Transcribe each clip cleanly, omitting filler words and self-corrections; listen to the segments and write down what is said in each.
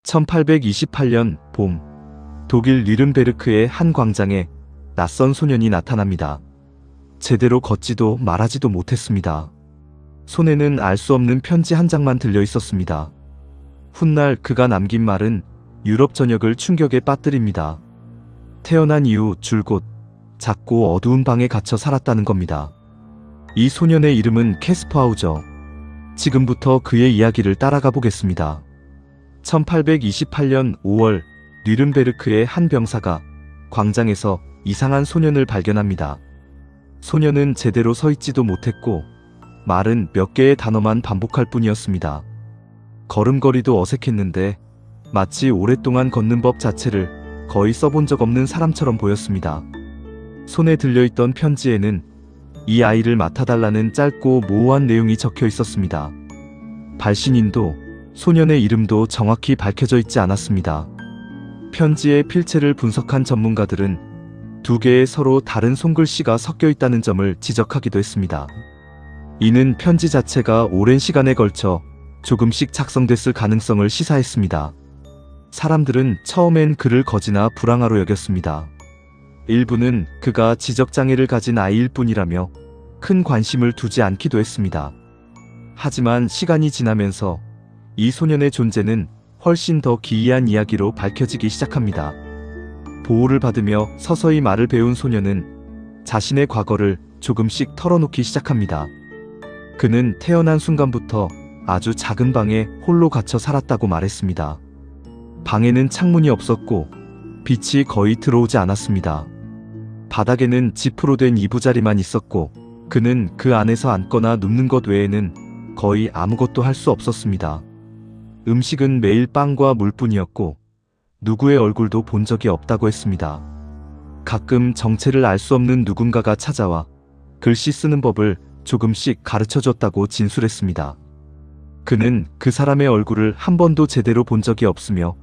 1828년 봄, 독일 뉘른베르크의 한 광장에 낯선 소년이 나타납니다. 제대로 걷지도 말하지도 못했습니다. 손에는 알 수 없는 편지 한 장만 들려 있었습니다. 훗날 그가 남긴 말은 유럽 전역을 충격에 빠뜨립니다. 태어난 이후 줄곧 작고 어두운 방에 갇혀 살았다는 겁니다. 이 소년의 이름은 캐스퍼 하우저. 지금부터 그의 이야기를 따라가 보겠습니다. 1828년 5월 뉘른베르크의 한 병사가 광장에서 이상한 소년을 발견합니다. 소년은 제대로 서 있지도 못했고 말은 몇 개의 단어만 반복할 뿐이었습니다. 걸음걸이도 어색했는데 마치 오랫동안 걷는 법 자체를 거의 써본 적 없는 사람처럼 보였습니다. 손에 들려있던 편지에는 이 아이를 맡아달라는 짧고 모호한 내용이 적혀 있었습니다. 발신인도 소년의 이름도 정확히 밝혀져 있지 않았습니다. 편지의 필체를 분석한 전문가들은 두 개의 서로 다른 손글씨가 섞여 있다는 점을 지적하기도 했습니다. 이는 편지 자체가 오랜 시간에 걸쳐 조금씩 작성됐을 가능성을 시사했습니다. 사람들은 처음엔 그를 거지나 불황아로 여겼습니다. 일부는 그가 지적장애를 가진 아이일 뿐이라며 큰 관심을 두지 않기도 했습니다. 하지만 시간이 지나면서 이 소년의 존재는 훨씬 더 기이한 이야기로 밝혀지기 시작합니다. 보호를 받으며 서서히 말을 배운 소년은 자신의 과거를 조금씩 털어놓기 시작합니다. 그는 태어난 순간부터 아주 작은 방에 홀로 갇혀 살았다고 말했습니다. 방에는 창문이 없었고 빛이 거의 들어오지 않았습니다. 바닥에는 지프로 된 이부자리만 있었고 그는 그 안에서 앉거나 눕는 것 외에는 거의 아무것도 할 수 없었습니다. 음식은 매일 빵과 물뿐이었고 누구의 얼굴도 본 적이 없다고 했습니다. 가끔 정체를 알 수 없는 누군가가 찾아와 글씨 쓰는 법을 조금씩 가르쳐줬다고 진술했습니다. 그는 그 사람의 얼굴을 한 번도 제대로 본 적이 없으며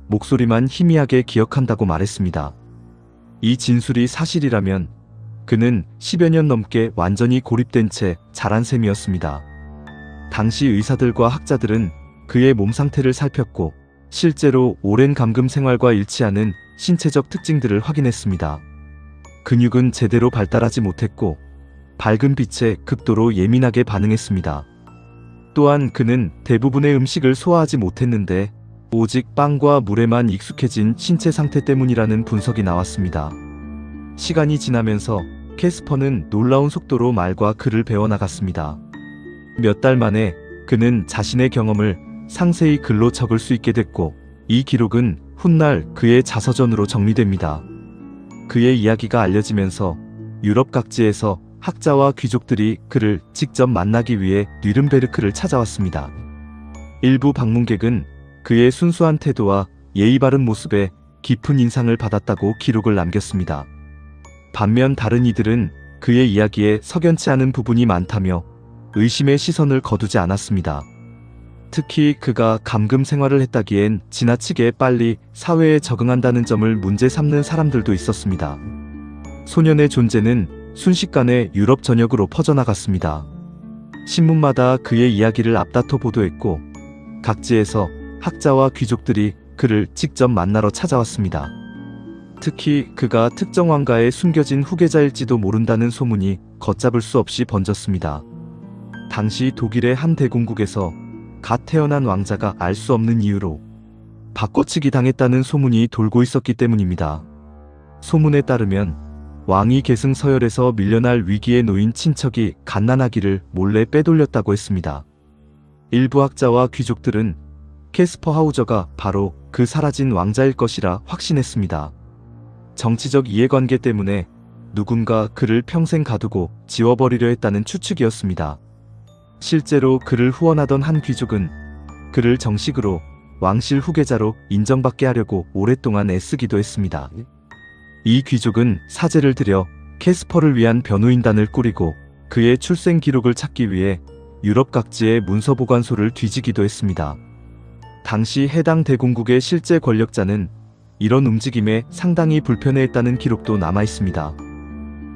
목소리만 희미하게 기억한다고 말했습니다. 이 진술이 사실이라면 그는 10여 년 넘게 완전히 고립된 채 자란 셈이었습니다. 당시 의사들과 학자들은 그의 몸 상태를 살폈고 실제로 오랜 감금 생활과 일치하는 신체적 특징들을 확인했습니다. 근육은 제대로 발달하지 못했고 밝은 빛에 극도로 예민하게 반응했습니다. 또한 그는 대부분의 음식을 소화하지 못했는데 오직 빵과 물에만 익숙해진 신체 상태 때문이라는 분석이 나왔습니다. 시간이 지나면서 캐스퍼는 놀라운 속도로 말과 글을 배워나갔습니다. 몇 달 만에 그는 자신의 경험을 상세히 글로 적을 수 있게 됐고 이 기록은 훗날 그의 자서전으로 정리됩니다. 그의 이야기가 알려지면서 유럽 각지에서 학자와 귀족들이 그를 직접 만나기 위해 뉘른베르크를 찾아왔습니다. 일부 방문객은 그의 순수한 태도와 예의 바른 모습에 깊은 인상을 받았다고 기록을 남겼습니다. 반면 다른 이들은 그의 이야기에 석연치 않은 부분이 많다며 의심의 시선을 거두지 않았습니다. 특히 그가 감금 생활을 했다기엔 지나치게 빨리 사회에 적응한다는 점을 문제 삼는 사람들도 있었습니다. 소년의 존재는 순식간에 유럽 전역으로 퍼져나갔습니다. 신문마다 그의 이야기를 앞다퉈 보도했고 각지에서 학자와 귀족들이 그를 직접 만나러 찾아왔습니다. 특히 그가 특정 왕가에 숨겨진 후계자일지도 모른다는 소문이 걷잡을 수 없이 번졌습니다. 당시 독일의 한 대공국에서 갓 태어난 왕자가 알 수 없는 이유로 바꿔치기 당했다는 소문이 돌고 있었기 때문입니다. 소문에 따르면 왕위 계승 서열에서 밀려날 위기에 놓인 친척이 갓난아기를 몰래 빼돌렸다고 했습니다. 일부 학자와 귀족들은 캐스퍼 하우저가 바로 그 사라진 왕자일 것이라 확신했습니다. 정치적 이해관계 때문에 누군가 그를 평생 가두고 지워버리려 했다는 추측이었습니다. 실제로 그를 후원하던 한 귀족은 그를 정식으로 왕실 후계자로 인정받게 하려고 오랫동안 애쓰기도 했습니다. 이 귀족은 사죄를 드려 캐스퍼를 위한 변호인단을 꾸리고 그의 출생 기록을 찾기 위해 유럽 각지의 문서보관소를 뒤지기도 했습니다. 당시 해당 대공국의 실제 권력자는 이런 움직임에 상당히 불편해했다는 기록도 남아있습니다.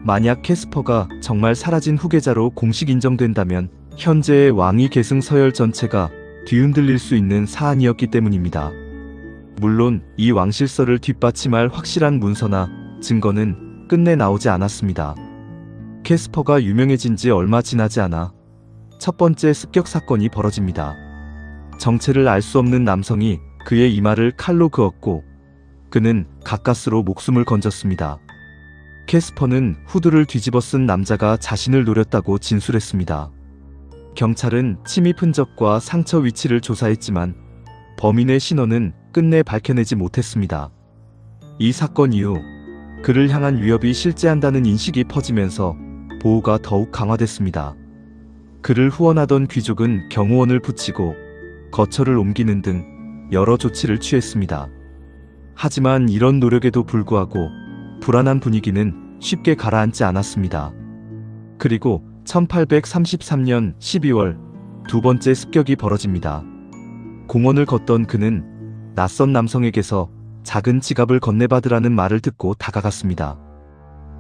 만약 캐스퍼가 정말 사라진 후계자로 공식 인정된다면 현재의 왕위 계승 서열 전체가 뒤흔들릴 수 있는 사안이었기 때문입니다. 물론 이 왕실서를 뒷받침할 확실한 문서나 증거는 끝내 나오지 않았습니다. 캐스퍼가 유명해진 지 얼마 지나지 않아 첫 번째 습격 사건이 벌어집니다. 정체를 알 수 없는 남성이 그의 이마를 칼로 그었고 그는 가까스로 목숨을 건졌습니다. 캐스퍼는 후드를 뒤집어 쓴 남자가 자신을 노렸다고 진술했습니다. 경찰은 침입 흔적과 상처 위치를 조사했지만 범인의 신원은 끝내 밝혀내지 못했습니다. 이 사건 이후 그를 향한 위협이 실제한다는 인식이 퍼지면서 보호가 더욱 강화됐습니다. 그를 후원하던 귀족은 경호원을 붙이고 거처를 옮기는 등 여러 조치를 취했습니다. 하지만 이런 노력에도 불구하고 불안한 분위기는 쉽게 가라앉지 않았습니다. 그리고 1833년 12월 두 번째 습격이 벌어집니다. 공원을 걷던 그는 낯선 남성에게서 작은 지갑을 건네받으라는 말을 듣고 다가갔습니다.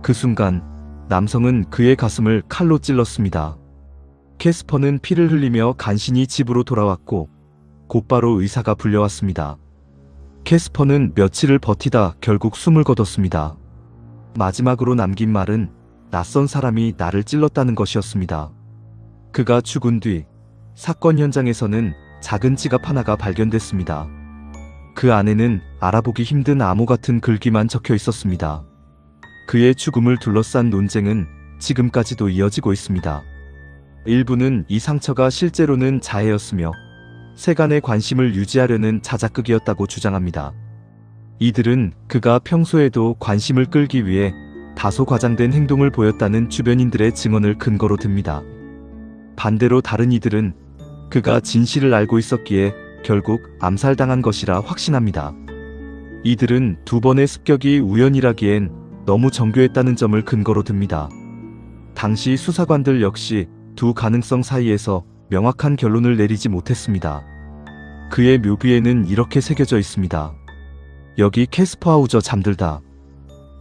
그 순간 남성은 그의 가슴을 칼로 찔렀습니다. 캐스퍼는 피를 흘리며 간신히 집으로 돌아왔고 곧바로 의사가 불려왔습니다. 캐스퍼는 며칠을 버티다 결국 숨을 거뒀습니다. 마지막으로 남긴 말은 낯선 사람이 나를 찔렀다는 것이었습니다. 그가 죽은 뒤 사건 현장에서는 작은 지갑 하나가 발견됐습니다. 그 안에는 알아보기 힘든 암호 같은 글귀만 적혀 있었습니다. 그의 죽음을 둘러싼 논쟁은 지금까지도 이어지고 있습니다. 일부는 이 상처가 실제로는 자해였으며 세간의 관심을 유지하려는 자작극이었다고 주장합니다. 이들은 그가 평소에도 관심을 끌기 위해 다소 과장된 행동을 보였다는 주변인들의 증언을 근거로 듭니다. 반대로 다른 이들은 그가 진실을 알고 있었기에 결국 암살당한 것이라 확신합니다. 이들은 두 번의 습격이 우연이라기엔 너무 정교했다는 점을 근거로 듭니다. 당시 수사관들 역시 두 가능성 사이에서 명확한 결론을 내리지 못했습니다. 그의 묘비에는 이렇게 새겨져 있습니다. 여기 캐스퍼 하우저 잠들다.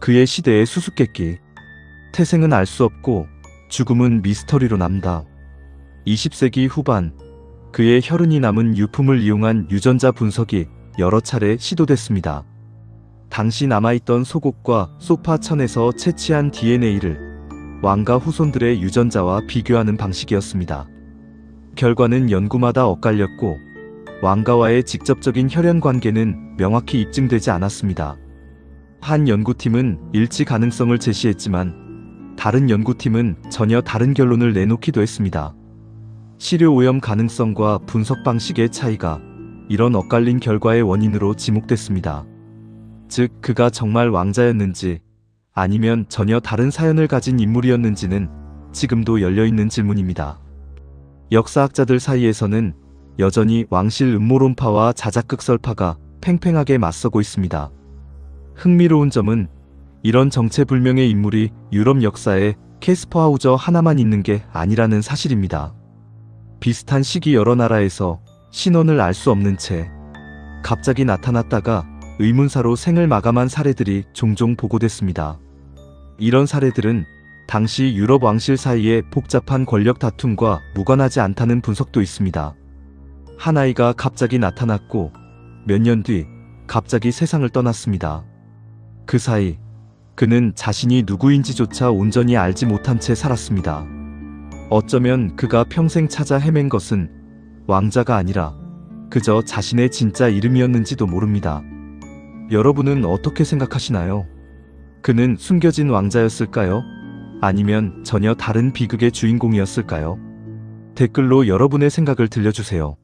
그의 시대의 수수께끼. 태생은 알 수 없고 죽음은 미스터리로 남다. 20세기 후반 그의 혈흔이 남은 유품을 이용한 유전자 분석이 여러 차례 시도됐습니다. 당시 남아있던 속옷과 소파 천에서 채취한 DNA를 왕가 후손들의 유전자와 비교하는 방식이었습니다. 결과는 연구마다 엇갈렸고 왕가와의 직접적인 혈연 관계는 명확히 입증되지 않았습니다. 한 연구팀은 일치 가능성을 제시했지만 다른 연구팀은 전혀 다른 결론을 내놓기도 했습니다. 시료 오염 가능성과 분석 방식의 차이가 이런 엇갈린 결과의 원인으로 지목됐습니다. 즉, 그가 정말 왕자였는지 아니면 전혀 다른 사연을 가진 인물이었는지는 지금도 열려있는 질문입니다. 역사학자들 사이에서는 여전히 왕실 음모론파와 자작극 설파가 팽팽하게 맞서고 있습니다. 흥미로운 점은 이런 정체불명의 인물이 유럽 역사에 캐스퍼 하우저 하나만 있는 게 아니라는 사실입니다. 비슷한 시기 여러 나라에서 신원을 알 수 없는 채 갑자기 나타났다가 의문사로 생을 마감한 사례들이 종종 보고됐습니다. 이런 사례들은 당시 유럽 왕실 사이의 복잡한 권력 다툼과 무관하지 않다는 분석도 있습니다. 한 아이가 갑자기 나타났고 몇 년 뒤 갑자기 세상을 떠났습니다. 그 사이 그는 자신이 누구인지조차 온전히 알지 못한 채 살았습니다. 어쩌면 그가 평생 찾아 헤맨 것은 왕자가 아니라 그저 자신의 진짜 이름이었는지도 모릅니다. 여러분은 어떻게 생각하시나요? 그는 숨겨진 왕자였을까요? 아니면 전혀 다른 비극의 주인공이었을까요? 댓글로 여러분의 생각을 들려주세요.